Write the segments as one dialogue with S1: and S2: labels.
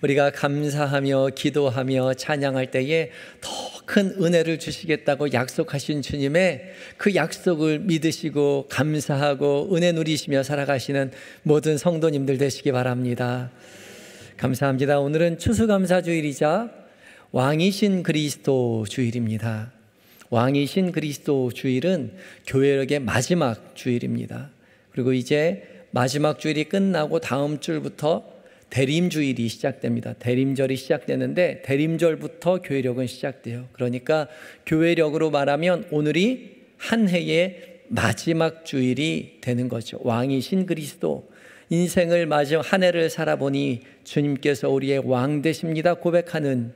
S1: 우리가 감사하며 기도하며 찬양할 때에 더 큰 은혜를 주시겠다고 약속하신 주님의 그 약속을 믿으시고 감사하고 은혜 누리시며 살아가시는 모든 성도님들 되시기 바랍니다. 감사합니다. 오늘은 추수감사주일이자 왕이신 그리스도 주일입니다. 왕이신 그리스도 주일은 교회력의 마지막 주일입니다. 그리고 이제 마지막 주일이 끝나고 다음 주일부터 대림주일이 시작됩니다. 대림절이 시작되는데 대림절부터 교회력은 시작돼요. 그러니까 교회력으로 말하면 오늘이 한 해의 마지막 주일이 되는 거죠. 왕이신 그리스도, 인생을 마지막 한 해를 살아보니 주님께서 우리의 왕 되십니다 고백하는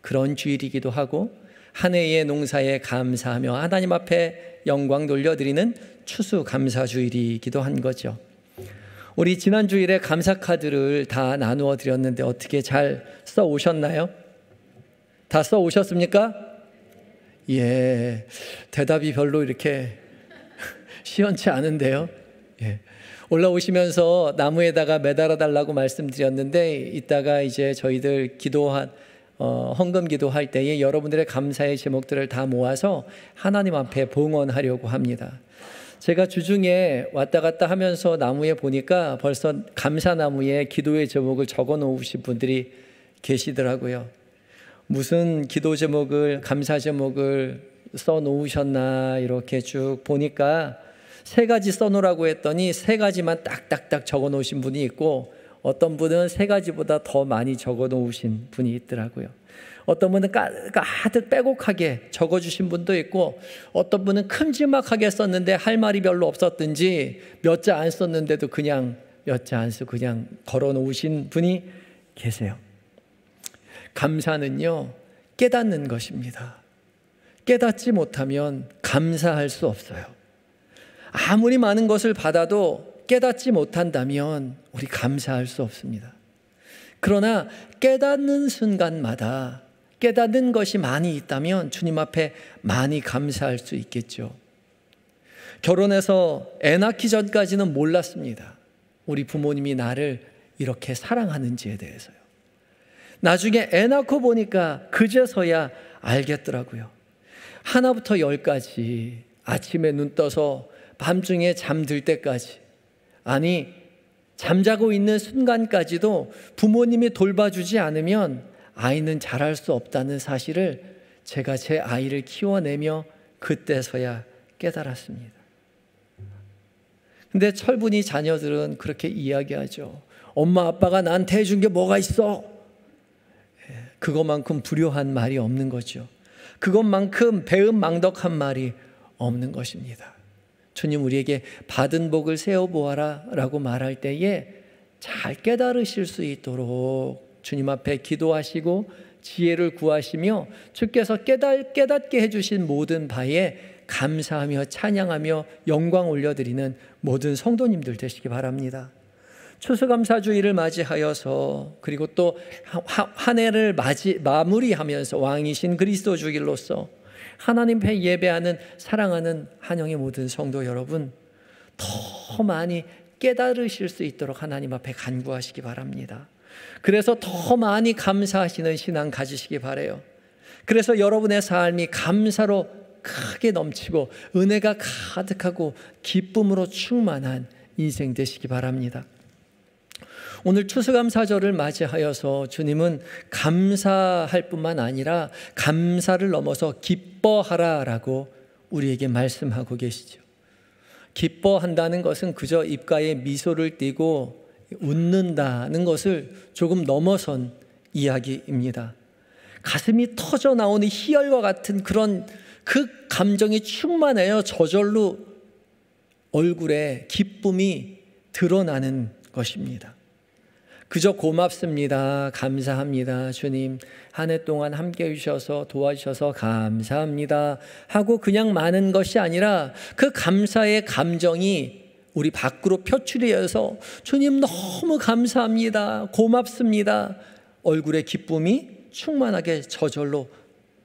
S1: 그런 주일이기도 하고, 한 해의 농사에 감사하며 하나님 앞에 영광 돌려드리는 추수감사주일이기도 한 거죠. 우리 지난 주일에 감사 카드를 다 나누어 드렸는데 어떻게 잘 써 오셨나요? 다 써 오셨습니까? 예, 대답이 별로 이렇게 시원치 않은데요. 예. 올라오시면서 나무에다가 매달아 달라고 말씀드렸는데 이따가 이제 저희들 헌금 기도할 때에 여러분들의 감사의 제목들을 다 모아서 하나님 앞에 봉헌하려고 합니다. 제가 주중에 왔다 갔다 하면서 나무에 보니까 벌써 감사나무에 기도의 제목을 적어 놓으신 분들이 계시더라고요. 무슨 기도 제목을, 감사 제목을 써 놓으셨나 이렇게 쭉 보니까 3가지 써 놓으라고 했더니 3가지만 딱딱딱 적어 놓으신 분이 있고, 어떤 분은 3가지보다 더 많이 적어 놓으신 분이 있더라고요. 어떤 분은 가득 빼곡하게 적어주신 분도 있고, 어떤 분은 큼지막하게 썼는데 할 말이 별로 없었든지 몇 자 안 썼는데도 그냥 몇 자 안 쓰고 그냥 걸어 놓으신 분이 계세요. 감사는요, 깨닫는 것입니다. 깨닫지 못하면 감사할 수 없어요. 아무리 많은 것을 받아도 깨닫지 못한다면 우리 감사할 수 없습니다. 그러나 깨닫는 순간마다 깨닫는 것이 많이 있다면 주님 앞에 많이 감사할 수 있겠죠. 결혼해서 애 낳기 전까지는 몰랐습니다. 우리 부모님이 나를 이렇게 사랑하는지에 대해서요. 나중에 애 낳고 보니까 그제서야 알겠더라고요. 하나부터 10까지 아침에 눈 떠서 밤중에 잠들 때까지, 아니 잠자고 있는 순간까지도 부모님이 돌봐주지 않으면 아이는 자랄 수 없다는 사실을 제가 제 아이를 키워내며 그때서야 깨달았습니다. 근데 철분이 자녀들은 그렇게 이야기하죠. 엄마 아빠가 나한테 해준 게 뭐가 있어? 그것만큼 불효한 말이 없는 거죠. 그것만큼 배은망덕한 말이 없는 것입니다. 주님 우리에게 받은 복을 세어보아라 라고 말할 때에 잘 깨달으실 수 있도록 주님 앞에 기도하시고 지혜를 구하시며 주께서 깨닫게 해주신 모든 바에 감사하며 찬양하며 영광 올려드리는 모든 성도님들 되시기 바랍니다. 추수감사주일을 맞이하여서, 그리고 또 한 해를 마무리하면서 왕이신 그리스도 주일로서 하나님 앞에 예배하는 사랑하는 한영의 모든 성도 여러분, 더 많이 깨달으실 수 있도록 하나님 앞에 간구하시기 바랍니다. 그래서 더 많이 감사하시는 신앙 가지시기 바라요. 그래서 여러분의 삶이 감사로 크게 넘치고 은혜가 가득하고 기쁨으로 충만한 인생 되시기 바랍니다. 오늘 추수감사절을 맞이하여서 주님은 감사할 뿐만 아니라 감사를 넘어서 기뻐하라라고 우리에게 말씀하고 계시죠. 기뻐한다는 것은 그저 입가에 미소를 띠고 웃는다는 것을 조금 넘어선 이야기입니다. 가슴이 터져 나오는 희열과 같은 그런 그 감정이 충만해요. 저절로 얼굴에 기쁨이 드러나는 것입니다. 그저 고맙습니다. 감사합니다. 주님 한 해 동안 함께 해주셔서 도와주셔서 감사합니다 하고 그냥 마는 것이 아니라 그 감사의 감정이 우리 밖으로 표출해서 주님 너무 감사합니다. 고맙습니다. 얼굴에 기쁨이 충만하게 저절로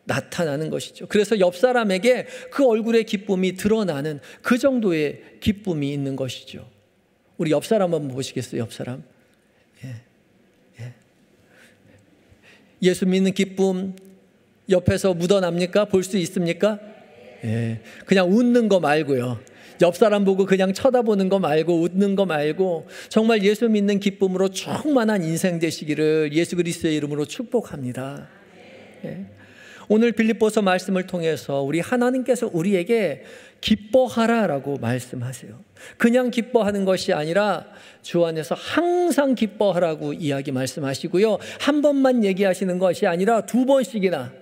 S1: 나타나는 것이죠. 그래서 옆 사람에게 그 얼굴의 기쁨이 드러나는 그 정도의 기쁨이 있는 것이죠. 우리 옆 사람 한번 보시겠어요? 옆 사람. 예수 믿는 기쁨 옆에서 묻어납니까? 볼 수 있습니까? 예, 그냥 웃는 거 말고요. 옆 사람 보고 그냥 쳐다보는 거 말고 웃는 거 말고 정말 예수 믿는 기쁨으로 충만한 인생 되시기를 예수 그리스도의 이름으로 축복합니다. 예. 오늘 빌립보서 말씀을 통해서 우리 하나님께서 우리에게 기뻐하라라고 말씀하세요. 그냥 기뻐하는 것이 아니라 주 안에서 항상 기뻐하라고 이야기 말씀하시고요. 한 번만 얘기하시는 것이 아니라 두 번씩이나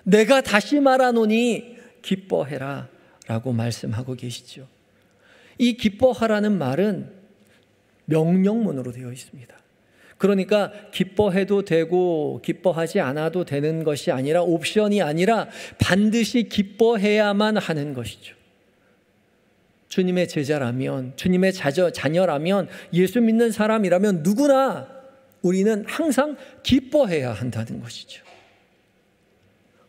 S1: 내가 다시 말하노니 기뻐해라 라고 말씀하고 계시죠. 이 기뻐하라는 말은 명령문으로 되어 있습니다. 그러니까 기뻐해도 되고 기뻐하지 않아도 되는 것이 아니라 옵션이 아니라 반드시 기뻐해야만 하는 것이죠. 주님의 제자라면, 주님의 자녀라면, 예수 믿는 사람이라면 누구나 우리는 항상 기뻐해야 한다는 것이죠.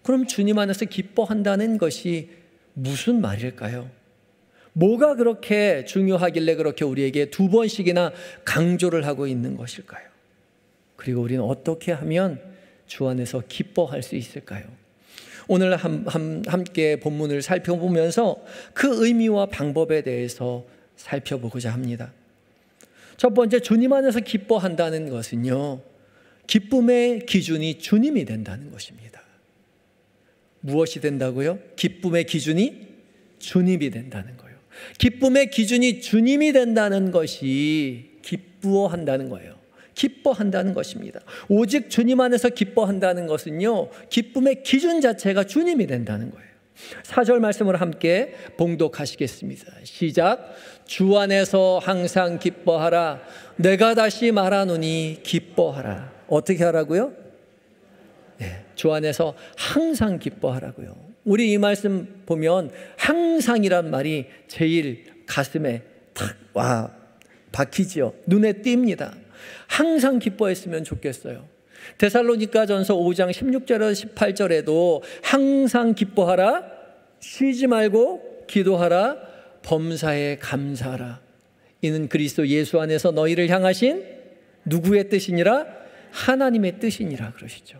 S1: 그럼 주님 안에서 기뻐한다는 것이 무슨 말일까요? 뭐가 그렇게 중요하길래 그렇게 우리에게 두 번씩이나 강조를 하고 있는 것일까요? 그리고 우리는 어떻게 하면 주 안에서 기뻐할 수 있을까요? 오늘 함께 본문을 살펴보면서 그 의미와 방법에 대해서 살펴보고자 합니다. 첫 번째, 주님 안에서 기뻐한다는 것은요, 기쁨의 기준이 주님이 된다는 것입니다. 무엇이 된다고요? 기쁨의 기준이 주님이 된다는 거예요. 기쁨의 기준이 주님이 된다는 것이 기뻐한다는 거예요. 기뻐한다는 것입니다. 오직 주님 안에서 기뻐한다는 것은요, 기쁨의 기준 자체가 주님이 된다는 거예요. 4절 말씀을 함께 봉독하시겠습니다. 시작. 주 안에서 항상 기뻐하라. 내가 다시 말하노니 기뻐하라. 어떻게 하라고요? 네, 주 안에서 항상 기뻐하라고요. 우리 이 말씀 보면 항상이란 말이 제일 가슴에 탁 와 박히지요. 눈에 띕니다. 항상 기뻐했으면 좋겠어요. 데살로니가전서 5장 16절에서 18절에도 항상 기뻐하라, 쉬지 말고 기도하라, 범사에 감사하라. 이는 그리스도 예수 안에서 너희를 향하신 누구의 뜻이니라? 하나님의 뜻이니라 그러시죠.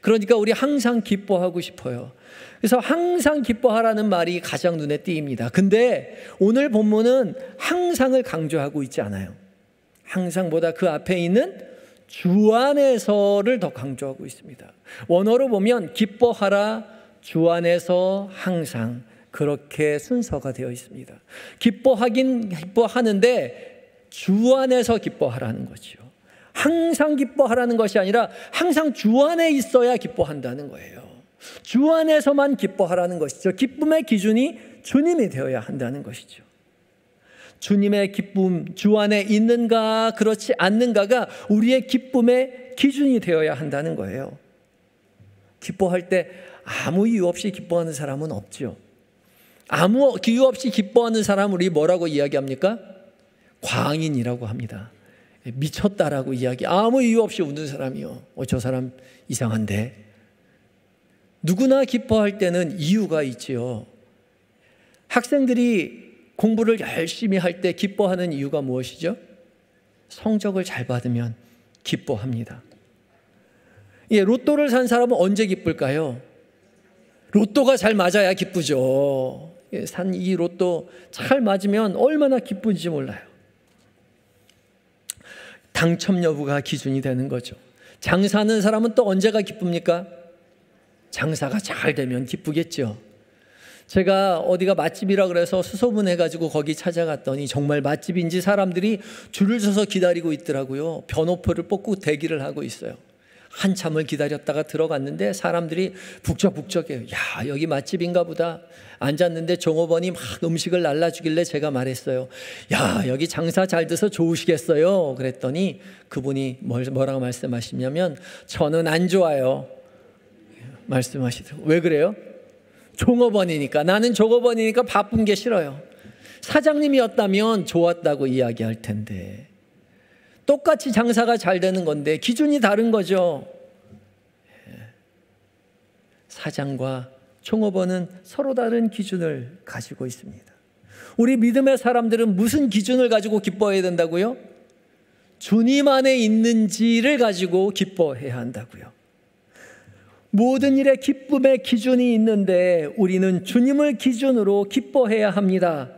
S1: 그러니까 우리 항상 기뻐하고 싶어요. 그래서 항상 기뻐하라는 말이 가장 눈에 띄입니다. 근데 오늘 본문은 항상을 강조하고 있지 않아요. 항상보다 그 앞에 있는 주 안에서를 더 강조하고 있습니다. 원어로 보면 기뻐하라, 주 안에서 항상, 그렇게 순서가 되어 있습니다. 기뻐하긴 기뻐하는데 주 안에서 기뻐하라는 거죠. 항상 기뻐하라는 것이 아니라 항상 주 안에 있어야 기뻐한다는 거예요. 주 안에서만 기뻐하라는 것이죠. 기쁨의 기준이 주님이 되어야 한다는 것이죠. 주님의 기쁨, 주 안에 있는가 그렇지 않는가가 우리의 기쁨의 기준이 되어야 한다는 거예요. 기뻐할 때 아무 이유 없이 기뻐하는 사람은 없죠. 아무 이유 없이 기뻐하는 사람을 우리 뭐라고 이야기합니까? 광인이라고 합니다. 미쳤다라고 이야기. 아무 이유 없이 웃는 사람이요. 저 사람 이상한데. 누구나 기뻐할 때는 이유가 있지요. 학생들이 공부를 열심히 할 때 기뻐하는 이유가 무엇이죠? 성적을 잘 받으면 기뻐합니다. 로또를 산 사람은 언제 기쁠까요? 로또가 잘 맞아야 기쁘죠. 산 이 로또 잘 맞으면 얼마나 기쁜지 몰라요. 당첨 여부가 기준이 되는 거죠. 장사하는 사람은 또 언제가 기쁩니까? 장사가 잘 되면 기쁘겠죠. 제가 어디가 맛집이라 그래서 수소문해가지고 거기 찾아갔더니 정말 맛집인지 사람들이 줄을 서서 기다리고 있더라고요. 변호표를 뽑고 대기를 하고 있어요. 한참을 기다렸다가 들어갔는데 사람들이 북적북적해요. 야, 여기 맛집인가 보다. 앉았는데 종업원이 막 음식을 날라주길래 제가 말했어요. 야, 여기 장사 잘 돼서 좋으시겠어요. 그랬더니 그분이 뭐라고 말씀하시냐면 저는 안 좋아요. 말씀하시더라고요. 왜 그래요? 종업원이니까. 나는 종업원이니까 바쁜 게 싫어요. 사장님이었다면 좋았다고 이야기할 텐데. 똑같이 장사가 잘 되는 건데 기준이 다른 거죠. 사장과 종업원은 서로 다른 기준을 가지고 있습니다. 우리 믿음의 사람들은 무슨 기준을 가지고 기뻐해야 된다고요? 주님 안에 있는지를 가지고 기뻐해야 한다고요. 모든 일에 기쁨의 기준이 있는데 우리는 주님을 기준으로 기뻐해야 합니다.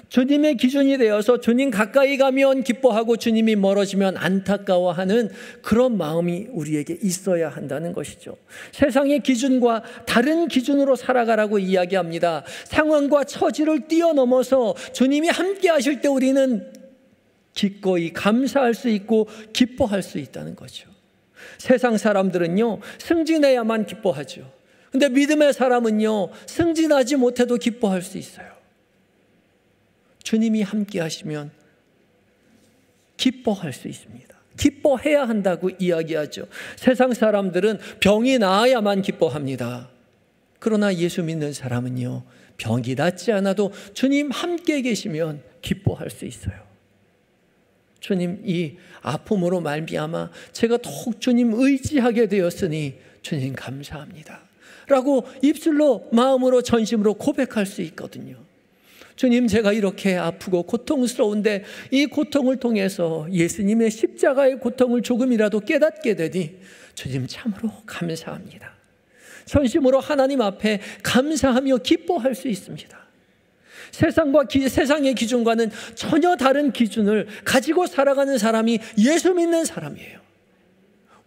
S1: 주님의 기준이 되어서 주님 가까이 가면 기뻐하고 주님이 멀어지면 안타까워하는 그런 마음이 우리에게 있어야 한다는 것이죠. 세상의 기준과 다른 기준으로 살아가라고 이야기합니다. 상황과 처지를 뛰어넘어서 주님이 함께 하실 때 우리는 기꺼이 감사할 수 있고 기뻐할 수 있다는 거죠. 세상 사람들은요, 승진해야만 기뻐하죠. 근데 믿음의 사람은요, 승진하지 못해도 기뻐할 수 있어요. 주님이 함께 하시면 기뻐할 수 있습니다. 기뻐해야 한다고 이야기하죠. 세상 사람들은 병이 나아야만 기뻐합니다. 그러나 예수 믿는 사람은요, 병이 낫지 않아도 주님 함께 계시면 기뻐할 수 있어요. 주님, 이 아픔으로 말미암아 제가 더욱 주님 의지하게 되었으니 주님 감사합니다 라고 입술로, 마음으로, 전심으로 고백할 수 있거든요. 주님, 제가 이렇게 아프고 고통스러운데 이 고통을 통해서 예수님의 십자가의 고통을 조금이라도 깨닫게 되니 주님 참으로 감사합니다. 전심으로 하나님 앞에 감사하며 기뻐할 수 있습니다. 세상의 기준과는 전혀 다른 기준을 가지고 살아가는 사람이 예수 믿는 사람이에요.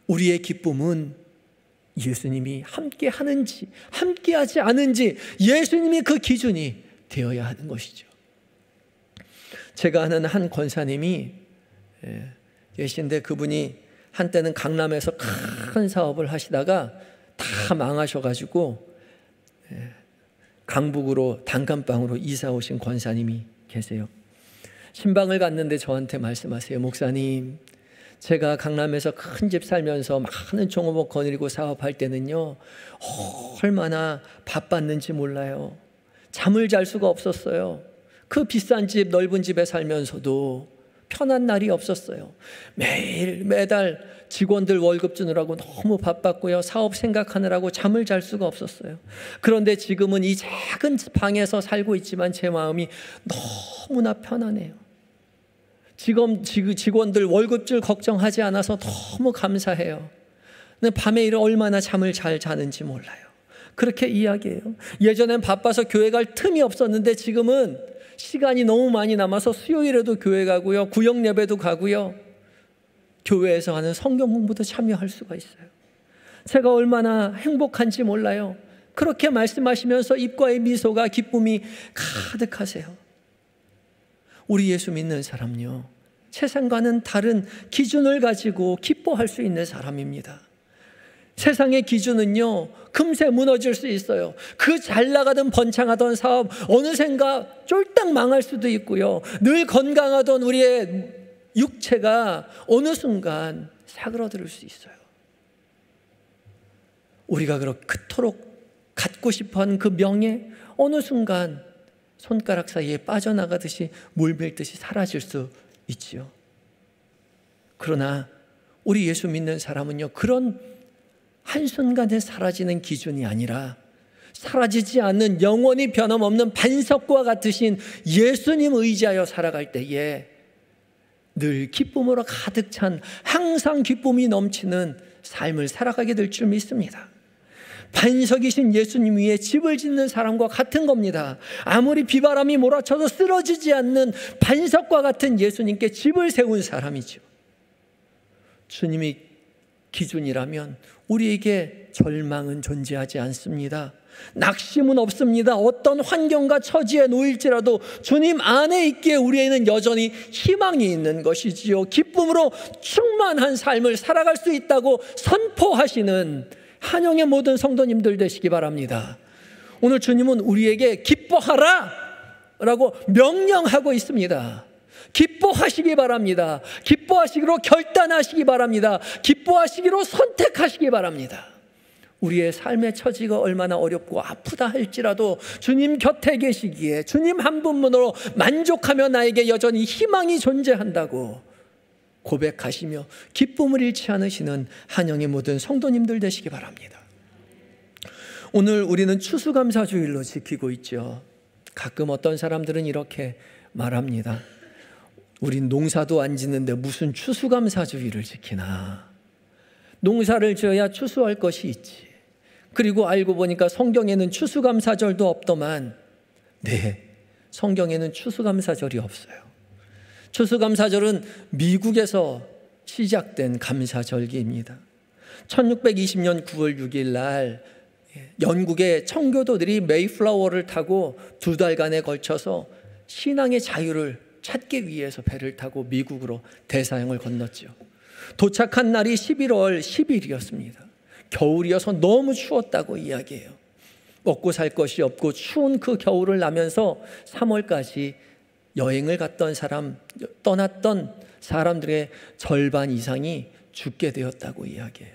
S1: 우리의 기쁨은 예수님이 함께 하는지 함께 하지 않은지 예수님이 그 기준이 되어야 하는 것이죠. 제가 아는 한 권사님이 계신데 그분이 한때는 강남에서 큰 사업을 하시다가 다 망하셔가지고 강북으로 단칸방으로 이사 오신 권사님이 계세요. 신방을 갔는데 저한테 말씀하세요. 목사님, 제가 강남에서 큰 집 살면서 많은 종업원 거느리고 사업할 때는요, 얼마나 바빴는지 몰라요. 잠을 잘 수가 없었어요. 그 비싼 집, 넓은 집에 살면서도 편한 날이 없었어요. 매달 직원들 월급 주느라고 너무 바빴고요. 사업 생각하느라고 잠을 잘 수가 없었어요. 그런데 지금은 이 작은 방에서 살고 있지만 제 마음이 너무나 편하네요. 지금 직원들 월급줄 걱정하지 않아서 너무 감사해요. 근데 밤에 얼마나 잠을 잘 자는지 몰라요. 그렇게 이야기해요. 예전엔 바빠서 교회 갈 틈이 없었는데 지금은 시간이 너무 많이 남아서 수요일에도 교회 가고요. 구역 예배도 가고요. 교회에서 하는 성경 공부도 참여할 수가 있어요. 제가 얼마나 행복한지 몰라요. 그렇게 말씀하시면서 입가에 미소가, 기쁨이 가득하세요. 우리 예수 믿는 사람요, 세상과는 다른 기준을 가지고 기뻐할 수 있는 사람입니다. 세상의 기준은요, 금세 무너질 수 있어요. 그 잘 나가던 번창하던 사업 어느샌가 쫄딱 망할 수도 있고요. 늘 건강하던 우리의 육체가 어느 순간 사그러들 수 있어요. 우리가 그토록 갖고 싶어하는 그 명예 어느 순간 손가락 사이에 빠져나가듯이 물밀듯이 사라질 수 있지요. 그러나 우리 예수 믿는 사람은요, 그런 한순간에 사라지는 기준이 아니라 사라지지 않는 영원히 변함없는 반석과 같으신 예수님 의지하여 살아갈 때에 늘 기쁨으로 가득 찬, 항상 기쁨이 넘치는 삶을 살아가게 될 줄 믿습니다. 반석이신 예수님 위에 집을 짓는 사람과 같은 겁니다. 아무리 비바람이 몰아쳐도 쓰러지지 않는 반석과 같은 예수님께 집을 세운 사람이죠. 주님이 기준이라면 우리에게 절망은 존재하지 않습니다. 낙심은 없습니다. 어떤 환경과 처지에 놓일지라도 주님 안에 있기에 우리에는 여전히 희망이 있는 것이지요. 기쁨으로 충만한 삶을 살아갈 수 있다고 선포하시는 한영의 모든 성도님들 되시기 바랍니다. 오늘 주님은 우리에게 기뻐하라 라고 명령하고 있습니다. 기뻐하시기 바랍니다. 기뻐하시기로 결단하시기 바랍니다. 기뻐하시기로 선택하시기 바랍니다. 우리의 삶의 처지가 얼마나 어렵고 아프다 할지라도 주님 곁에 계시기에 주님 한 분만으로 만족하며 나에게 여전히 희망이 존재한다고 고백하시며 기쁨을 잃지 않으시는 한영의 모든 성도님들 되시기 바랍니다. 오늘 우리는 추수감사주일로 지키고 있죠. 가끔 어떤 사람들은 이렇게 말합니다. 우린 농사도 안 짓는데 무슨 추수감사주일을 지키나. 농사를 지어야 추수할 것이 있지. 그리고 알고 보니까 성경에는 추수감사절도 없더만, 네, 성경에는 추수감사절이 없어요. 추수감사절은 미국에서 시작된 감사절기입니다. 1620년 9월 6일 날 영국의 청교도들이 메이플라워를 타고 2달간에 걸쳐서 신앙의 자유를 찾기 위해서 배를 타고 미국으로 대서양을 건넜죠. 도착한 날이 11월 10일이었습니다. 겨울이어서 너무 추웠다고 이야기해요. 먹고 살 것이 없고 추운 그 겨울을 나면서 3월까지 여행을 갔던 떠났던 사람들의 절반 이상이 죽게 되었다고 이야기해요.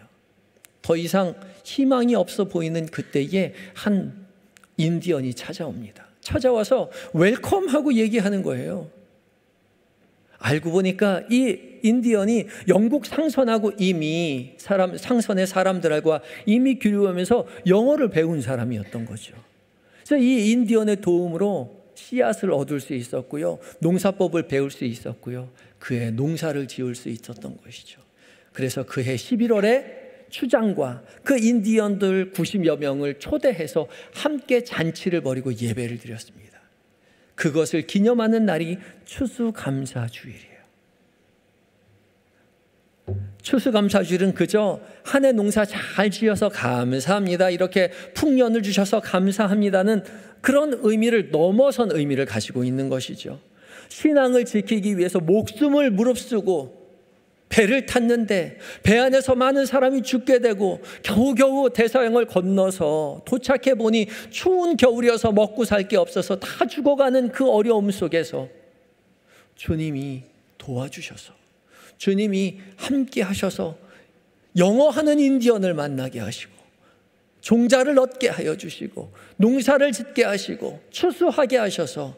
S1: 더 이상 희망이 없어 보이는 그때에 한 인디언이 찾아와서 웰컴하고 얘기하는 거예요. 알고 보니까 이 인디언이 영국 상선하고 상선의 사람들과 이미 교류하면서 영어를 배운 사람이었던 거죠. 그래서 이 인디언의 도움으로 씨앗을 얻을 수 있었고요, 농사법을 배울 수 있었고요, 그해 농사를 지을 수 있었던 것이죠. 그래서 그해 11월에 추장과 그 인디언들 90여 명을 초대해서 함께 잔치를 벌이고 예배를 드렸습니다. 그것을 기념하는 날이 추수감사주일이에요. 추수감사주일은 그저 한 해 농사 잘 지어서 감사합니다, 이렇게 풍년을 주셔서 감사합니다는 그런 의미를 넘어선 의미를 가지고 있는 것이죠. 신앙을 지키기 위해서 목숨을 무릅쓰고 배를 탔는데 배 안에서 많은 사람이 죽게 되고 겨우겨우 대서양을 건너서 도착해 보니 추운 겨울이어서 먹고 살 게 없어서 다 죽어가는 그 어려움 속에서 주님이 도와주셔서, 주님이 함께 하셔서 영어하는 인디언을 만나게 하시고 종자를 얻게 하여 주시고 농사를 짓게 하시고 추수하게 하셔서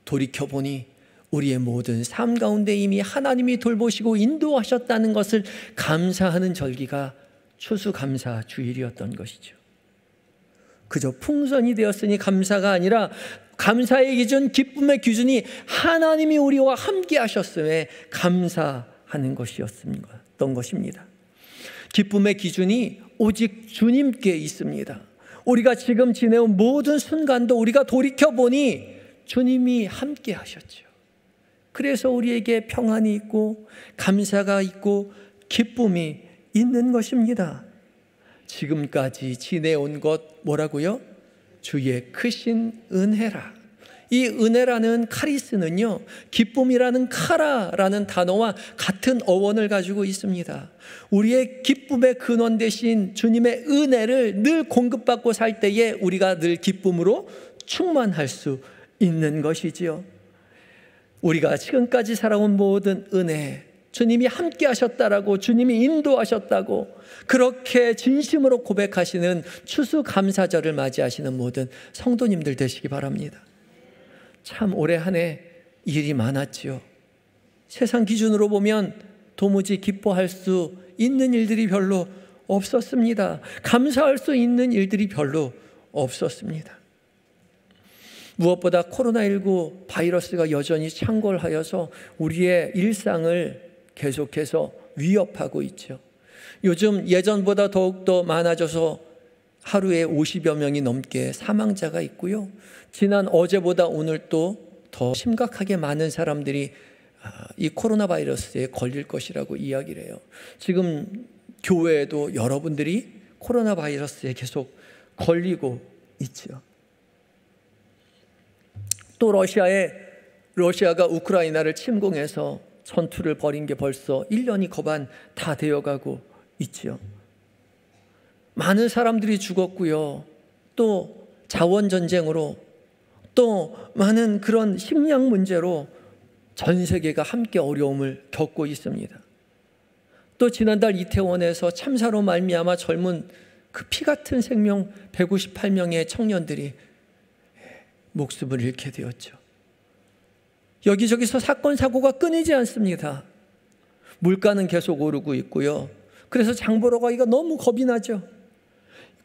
S1: 돌이켜보니 우리의 모든 삶 가운데 이미 하나님이 돌보시고 인도하셨다는 것을 감사하는 절기가 추수감사 주일이었던 것이죠. 그저 풍선이 되었으니 감사가 아니라 감사의 기준, 기쁨의 기준이 하나님이 우리와 함께 하셨음에 감사하는 것이었던 것입니다. 기쁨의 기준이 오직 주님께 있습니다. 우리가 지금 지내온 모든 순간도 우리가 돌이켜보니 주님이 함께 하셨죠. 그래서 우리에게 평안이 있고 감사가 있고 기쁨이 있는 것입니다. 지금까지 지내온 것 뭐라고요? 주의 크신 은혜라. 이 은혜라는 카리스는요, 기쁨이라는 카라라는 단어와 같은 어원을 가지고 있습니다. 우리의 기쁨의 근원 되신 주님의 은혜를 늘 공급받고 살 때에 우리가 늘 기쁨으로 충만할 수 있는 것이지요. 우리가 지금까지 살아온 모든 은혜, 주님이 함께 하셨다라고, 주님이 인도하셨다고 그렇게 진심으로 고백하시는 추수감사절을 맞이하시는 모든 성도님들 되시기 바랍니다. 참 올해 한 해 일이 많았지요. 세상 기준으로 보면 도무지 기뻐할 수 있는 일들이 별로 없었습니다. 감사할 수 있는 일들이 별로 없었습니다. 무엇보다 코로나19 바이러스가 여전히 창궐하여서 우리의 일상을 계속해서 위협하고 있죠. 요즘 예전보다 더욱더 많아져서 하루에 50여 명이 넘게 사망자가 있고요. 지난 어제보다 오늘 또 더 심각하게 많은 사람들이 이 코로나 바이러스에 걸릴 것이라고 이야기를 해요. 지금 교회에도 여러분들이 코로나 바이러스에 계속 걸리고 있죠. 또 러시아가 우크라이나를 침공해서 전투를 벌인 게 벌써 1년이 거반 다 되어가고 있죠. 많은 사람들이 죽었고요. 또 자원전쟁으로, 또 많은 그런 식량 문제로 전 세계가 함께 어려움을 겪고 있습니다. 또 지난달 이태원에서 참사로 말미암아 젊은 그 피 같은 생명 158명의 청년들이 목숨을 잃게 되었죠. 여기저기서 사건 사고가 끊이지 않습니다. 물가는 계속 오르고 있고요. 그래서 장 보러 가기가 너무 겁이 나죠.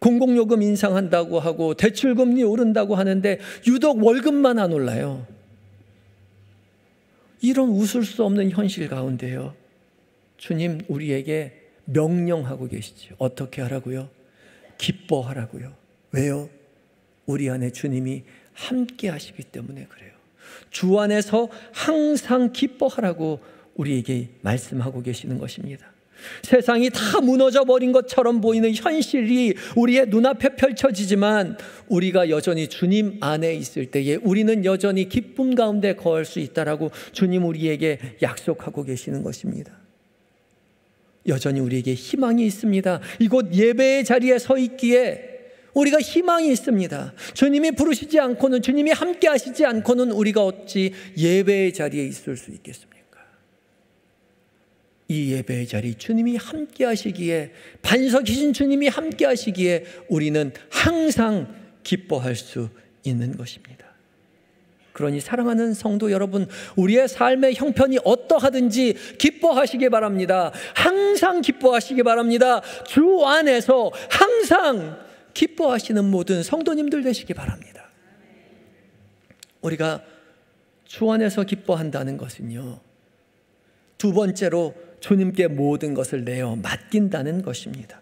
S1: 공공요금 인상한다고 하고 대출금리 오른다고 하는데 유독 월급만 안 올라요. 이런 웃을 수 없는 현실 가운데요, 주님 우리에게 명령하고 계시죠. 어떻게 하라고요? 기뻐하라고요. 왜요? 우리 안에 주님이 함께 하시기 때문에 그래요. 주 안에서 항상 기뻐하라고 우리에게 말씀하고 계시는 것입니다. 세상이 다 무너져 버린 것처럼 보이는 현실이 우리의 눈앞에 펼쳐지지만 우리가 여전히 주님 안에 있을 때에 우리는 여전히 기쁨 가운데 거할 수 있다라고 주님 우리에게 약속하고 계시는 것입니다. 여전히 우리에게 희망이 있습니다. 이곳 예배의 자리에 서 있기에 우리가 희망이 있습니다. 주님이 부르시지 않고는, 주님이 함께 하시지 않고는 우리가 어찌 예배의 자리에 있을 수 있겠습니까? 이 예배의 자리, 주님이 함께 하시기에, 반석이신 주님이 함께 하시기에 우리는 항상 기뻐할 수 있는 것입니다. 그러니 사랑하는 성도 여러분, 우리의 삶의 형편이 어떠하든지 기뻐하시기 바랍니다. 항상 기뻐하시기 바랍니다. 주 안에서 항상 기뻐하시는 모든 성도님들 되시기 바랍니다. 우리가 주 안에서 기뻐한다는 것은요, 두 번째로 주님께 모든 것을 내어 맡긴다는 것입니다.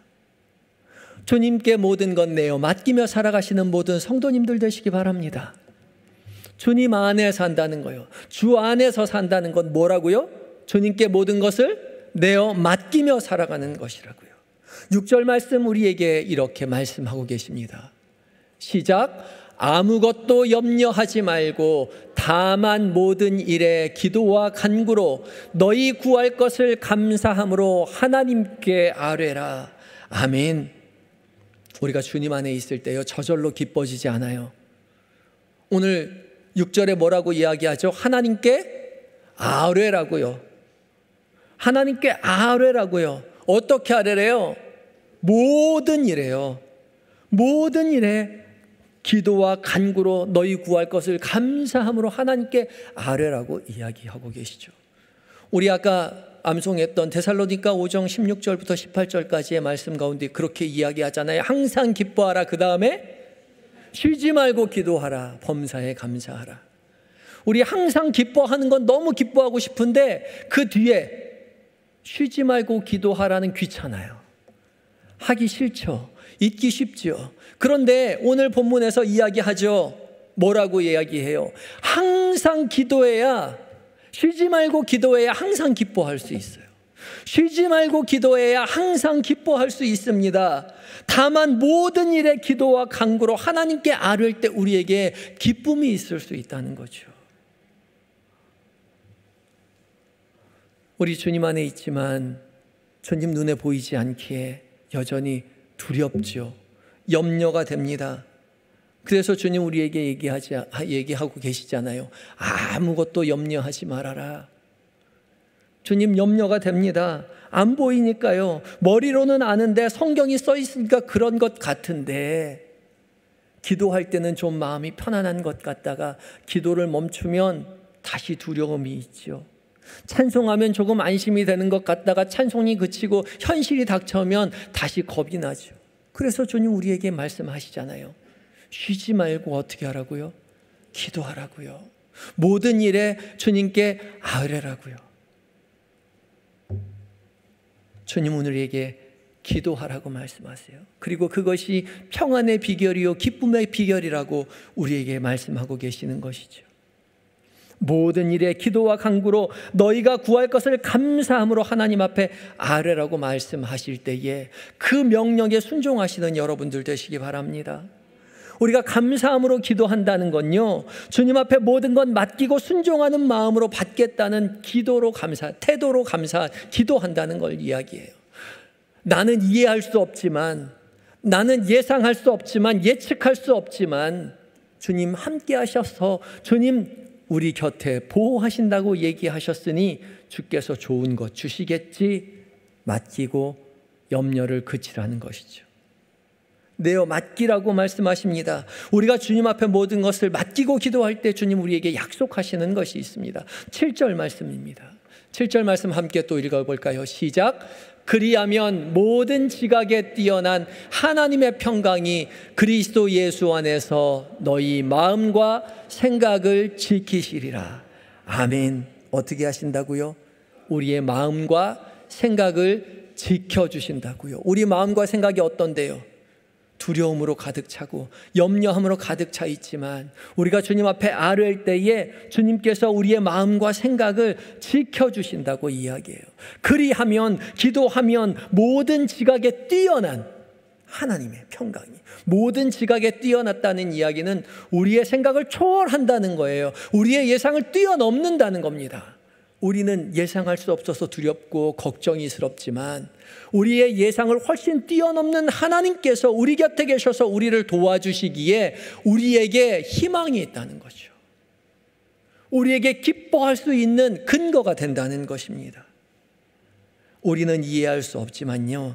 S1: 주님께 모든 것 내어 맡기며 살아가시는 모든 성도님들 되시기 바랍니다. 주님 안에 산다는 거요, 주 안에서 산다는 건 뭐라고요? 주님께 모든 것을 내어 맡기며 살아가는 것이라고요. 6절 말씀 우리에게 이렇게 말씀하고 계십니다. 시작. 아무것도 염려하지 말고 다만 모든 일에 기도와 간구로 너희 구할 것을 감사함으로 하나님께 아뢰라. 아멘. 우리가 주님 안에 있을 때요, 저절로 기뻐지지 않아요. 오늘 6절에 뭐라고 이야기하죠? 하나님께 아뢰라고요. 하나님께 아뢰라고요. 어떻게 아뢰래요? 모든 일에요. 모든 일에 기도와 간구로 너희 구할 것을 감사함으로 하나님께 아뢰라고 이야기하고 계시죠. 우리 아까 암송했던 데살로니가 5장 16절부터 18절까지의 말씀 가운데 그렇게 이야기하잖아요. 항상 기뻐하라. 그 다음에 쉬지 말고 기도하라. 범사에 감사하라. 우리 항상 기뻐하는 건 너무 기뻐하고 싶은데 그 뒤에 쉬지 말고 기도하라는 귀찮아요. 하기 싫죠. 잊기 쉽죠. 그런데 오늘 본문에서 이야기하죠. 뭐라고 이야기해요? 항상 기도해야, 쉬지 말고 기도해야 항상 기뻐할 수 있어요. 쉬지 말고 기도해야 항상 기뻐할 수 있습니다. 다만 모든 일에 기도와 간구로 하나님께 아뢰을 때 우리에게 기쁨이 있을 수 있다는 거죠. 우리 주님 안에 있지만 주님 눈에 보이지 않기에 여전히 두렵죠. 염려가 됩니다. 그래서 주님 우리에게 얘기하고 계시잖아요. 아무것도 염려하지 말아라. 주님 염려가 됩니다. 안 보이니까요. 머리로는 아는데 성경이 써 있으니까 그런 것 같은데 기도할 때는 좀 마음이 편안한 것 같다가 기도를 멈추면 다시 두려움이 있죠. 찬송하면 조금 안심이 되는 것 같다가 찬송이 그치고 현실이 닥쳐오면 다시 겁이 나죠. 그래서 주님 우리에게 말씀하시잖아요. 쉬지 말고 어떻게 하라고요? 기도하라고요. 모든 일에 주님께 아뢰라고요. 주님 우리에게 기도하라고 말씀하세요. 그리고 그것이 평안의 비결이요 기쁨의 비결이라고 우리에게 말씀하고 계시는 것이죠. 모든 일에 기도와 간구로 너희가 구할 것을 감사함으로 하나님 앞에 아뢰라고 말씀하실 때에 그 명령에 순종하시는 여러분들 되시기 바랍니다. 우리가 감사함으로 기도한다는 건요, 주님 앞에 모든 건 맡기고 순종하는 마음으로 받겠다는 기도로 태도로 기도한다는 걸 이야기해요. 나는 이해할 수 없지만, 나는 예상할 수 없지만, 예측할 수 없지만 주님 함께 하셔서 주님 우리 곁에 보호하신다고 얘기하셨으니 주께서 좋은 것 주시겠지 맡기고 염려를 그치라는 것이죠. 내어 맡기라고 말씀하십니다. 우리가 주님 앞에 모든 것을 맡기고 기도할 때 주님 우리에게 약속하시는 것이 있습니다. 7절 말씀입니다. 7절 말씀 함께 또 읽어볼까요? 시작. 그리하면 모든 지각에 뛰어난 하나님의 평강이 그리스도 예수 안에서 너희 마음과 생각을 지키시리라. 아멘. 어떻게 하신다고요? 우리의 마음과 생각을 지켜주신다고요. 우리 마음과 생각이 어떤데요? 두려움으로 가득 차고 염려함으로 가득 차 있지만 우리가 주님 앞에 아뢰일 때에 주님께서 우리의 마음과 생각을 지켜주신다고 이야기해요. 그리하면, 기도하면 모든 지각에 뛰어난 하나님의 평강이, 모든 지각에 뛰어났다는 이야기는 우리의 생각을 초월한다는 거예요. 우리의 예상을 뛰어넘는다는 겁니다. 우리는 예상할 수 없어서 두렵고 걱정이스럽지만 우리의 예상을 훨씬 뛰어넘는 하나님께서 우리 곁에 계셔서 우리를 도와주시기에 우리에게 희망이 있다는 거죠. 우리에게 기뻐할 수 있는 근거가 된다는 것입니다. 우리는 이해할 수 없지만요,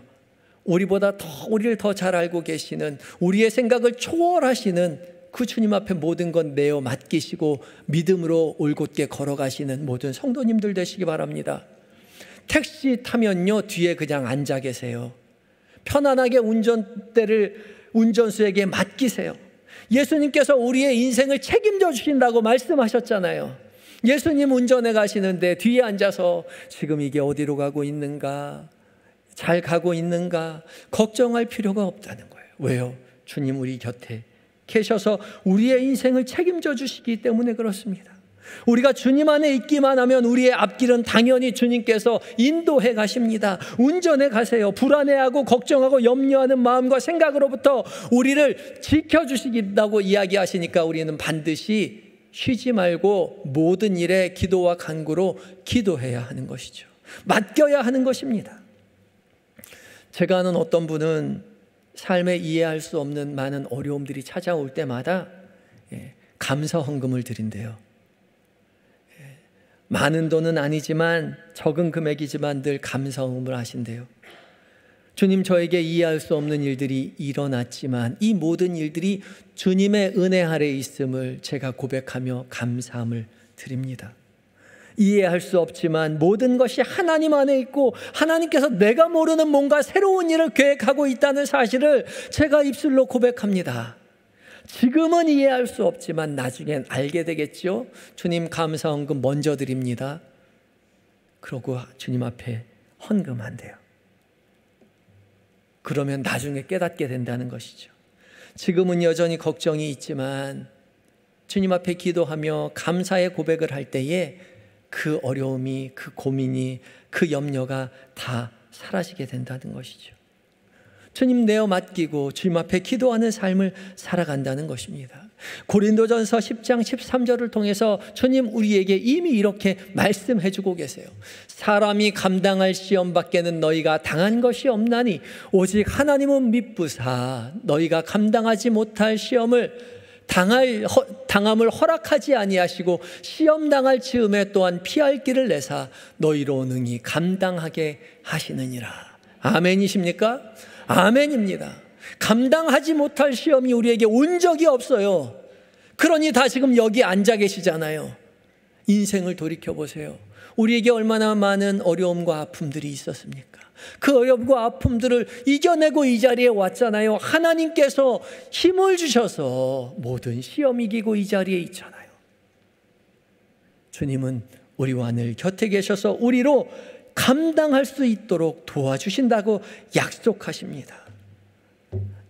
S1: 우리보다 우리를 더 잘 알고 계시는, 우리의 생각을 초월하시는 그 주님 앞에 모든 건 내어 맡기시고 믿음으로 올곧게 걸어가시는 모든 성도님들 되시기 바랍니다. 택시 타면요, 뒤에 그냥 앉아 계세요. 편안하게 운전대를 운전수에게 맡기세요. 예수님께서 우리의 인생을 책임져 주신다고 말씀하셨잖아요. 예수님 운전해 가시는데 뒤에 앉아서 지금 이게 어디로 가고 있는가, 잘 가고 있는가 걱정할 필요가 없다는 거예요. 왜요? 주님 우리 곁에 계셔서 우리의 인생을 책임져 주시기 때문에 그렇습니다. 우리가 주님 안에 있기만 하면 우리의 앞길은 당연히 주님께서 인도해 가십니다. 운전해 가세요. 불안해하고 걱정하고 염려하는 마음과 생각으로부터 우리를 지켜주시겠다고 이야기하시니까 우리는 반드시 쉬지 말고 모든 일에 기도와 간구로 기도해야 하는 것이죠. 맡겨야 하는 것입니다. 제가 아는 어떤 분은 삶에 이해할 수 없는 많은 어려움들이 찾아올 때마다 감사 헌금을 드린대요. 많은 돈은 아니지만 적은 금액이지만 늘 감사 헌금을 하신대요. 주님, 저에게 이해할 수 없는 일들이 일어났지만 이 모든 일들이 주님의 은혜 아래 있음을 제가 고백하며 감사함을 드립니다. 이해할 수 없지만 모든 것이 하나님 안에 있고 하나님께서 내가 모르는 뭔가 새로운 일을 계획하고 있다는 사실을 제가 입술로 고백합니다. 지금은 이해할 수 없지만 나중엔 알게 되겠죠. 주님, 감사 헌금 먼저 드립니다. 그러고 주님 앞에 헌금한대요. 그러면 나중에 깨닫게 된다는 것이죠. 지금은 여전히 걱정이 있지만 주님 앞에 기도하며 감사의 고백을 할 때에 그 어려움이, 그 고민이, 그 염려가 다 사라지게 된다는 것이죠. 주님 내어 맡기고 주님 앞에 기도하는 삶을 살아간다는 것입니다. 고린도전서 10장 13절을 통해서 주님 우리에게 이미 이렇게 말씀해 주고 계세요. 사람이 감당할 시험 밖에는 너희가 당한 것이 없나니 오직 하나님은 미쁘사 너희가 감당하지 못할 시험을 당함을 허락하지 아니하시고 시험 당할 즈음에 또한 피할 길을 내사 너희로 능히 감당하게 하시느니라. 아멘이십니까? 아멘입니다. 감당하지 못할 시험이 우리에게 온 적이 없어요. 그러니 다 지금 여기 앉아 계시잖아요. 인생을 돌이켜보세요. 우리에게 얼마나 많은 어려움과 아픔들이 있었습니까? 그 어려움과 아픔들을 이겨내고 이 자리에 왔잖아요. 하나님께서 힘을 주셔서 모든 시험 이기고 이 자리에 있잖아요. 주님은 우리와 늘 곁에 계셔서 우리로 감당할 수 있도록 도와주신다고 약속하십니다.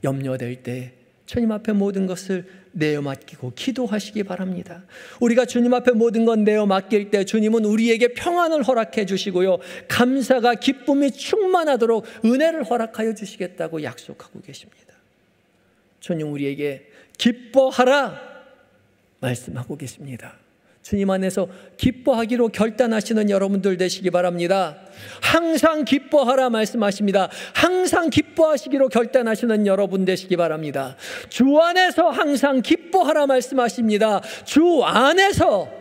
S1: 염려될 때 주님 앞에 모든 것을 내어 맡기고 기도하시기 바랍니다. 우리가 주님 앞에 모든 건 내어 맡길 때 주님은 우리에게 평안을 허락해 주시고요, 감사가 기쁨이 충만하도록 은혜를 허락하여 주시겠다고 약속하고 계십니다. 주님 우리에게 기뻐하라 말씀하고 계십니다. 주님 안에서 기뻐하기로 결단하시는 여러분들 되시기 바랍니다. 항상 기뻐하라 말씀하십니다. 항상 기뻐하시기로 결단하시는 여러분 되시기 바랍니다. 주 안에서 항상 기뻐하라 말씀하십니다. 주 안에서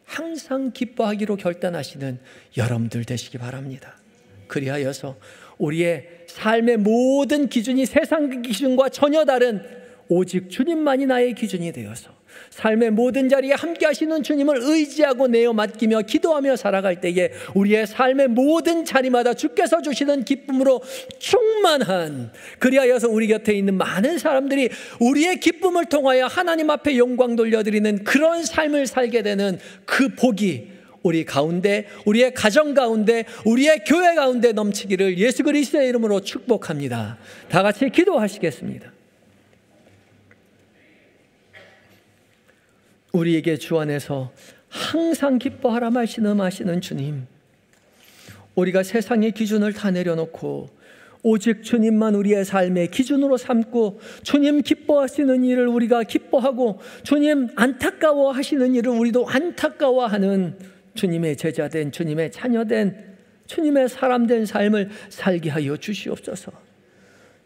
S1: 항상 기뻐하기로 결단하시는 여러분들 되시기 바랍니다. 그리하여서 우리의 삶의 모든 기준이 세상 기준과 전혀 다른 오직 주님만이 나의 기준이 되어서 삶의 모든 자리에 함께 하시는 주님을 의지하고 내어 맡기며 기도하며 살아갈 때에 우리의 삶의 모든 자리마다 주께서 주시는 기쁨으로 충만한, 그리하여서 우리 곁에 있는 많은 사람들이 우리의 기쁨을 통하여 하나님 앞에 영광 돌려드리는 그런 삶을 살게 되는 그 복이 우리 가운데, 우리의 가정 가운데, 우리의 교회 가운데 넘치기를 예수 그리스도의 이름으로 축복합니다. 다 같이 기도하시겠습니다. 우리에게 주 안에서 항상 기뻐하라 말씀하시는 주님, 우리가 세상의 기준을 다 내려놓고 오직 주님만 우리의 삶의 기준으로 삼고 주님 기뻐하시는 일을 우리가 기뻐하고 주님 안타까워하시는 일을 우리도 안타까워하는 주님의 제자된, 주님의 자녀된, 주님의 사람된 삶을 살게 하여 주시옵소서.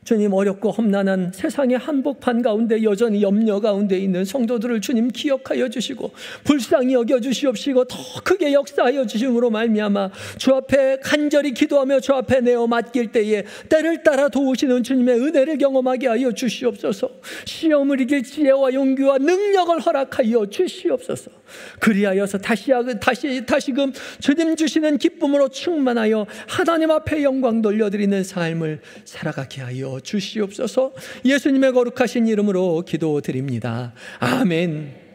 S1: 주님, 어렵고 험난한 세상의 한복판 가운데 여전히 염려 가운데 있는 성도들을 주님 기억하여 주시고 불쌍히 여겨 주시옵시고 더 크게 역사하여 주심으로 말미암아 주 앞에 간절히 기도하며 주 앞에 내어 맡길 때에 때를 따라 도우시는 주님의 은혜를 경험하게 하여 주시옵소서. 시험을 이길 지혜와 용기와 능력을 허락하여 주시옵소서. 그리하여서 다시금 주님 주시는 기쁨으로 충만하여 하나님 앞에 영광 돌려드리는 삶을 살아가게 하여 주시옵소서. 예수님의 거룩하신 이름으로 기도드립니다. 아멘.